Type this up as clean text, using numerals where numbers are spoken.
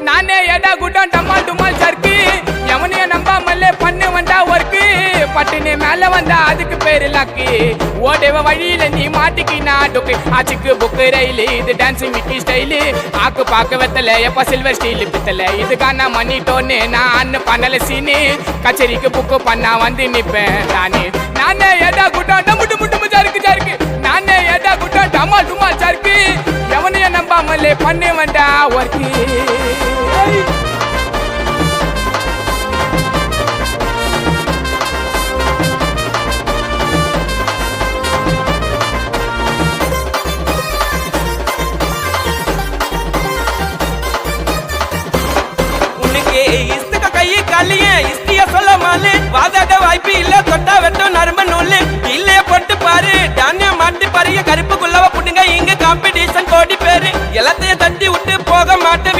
நானே எடா குட்டம் டமால் டுமால் சர்க்கு எவனைய நம்பாமல்லே பண்ணு வந்தா ஒர்க்கு பட்டுன்னு மேல வந்தா அதுக்கு பேரு லக்கு ஓடவ வழியில நீ மாட்டிக்கினா டொக்கு ஆச்சுக்கு புக்கு ரயிலு இது டான்ஸிங் மிக்கி ஸ்டைலு ஆக்கு பாக்க வெத்தல எப்ப சில்வர் ஸ்டீல் பித்தல இதுக்கான மணிட்டோன்னு நான் அண்ணு பண்ணல சீனு கச்சேரிக்கு புக்கு பண்ணா வந்து நிப்பேன் நானே எடா குட்டம் டமுட்டு முட்டு சருக்கு நானே எடா குட்டம் டமால் டுமால் சருக்கு எவனைய நம்பாமல்லே பண்ணு வந்தா ஒர்க்கு சொல்ல மாலு வாதாட வாய்ப்பு இல்ல தொட்டா வெட்டும் நரம்பு நூலு இல்லைய போட்டு பாரு தானிய மாட்டு பாருங்க கருப்புக்குள்ளவ புட்டுங்க இங்க காம்படிஷன் கோடி பேரு எல்லாத்தையும் தட்டி விட்டு போக மாட்டேன்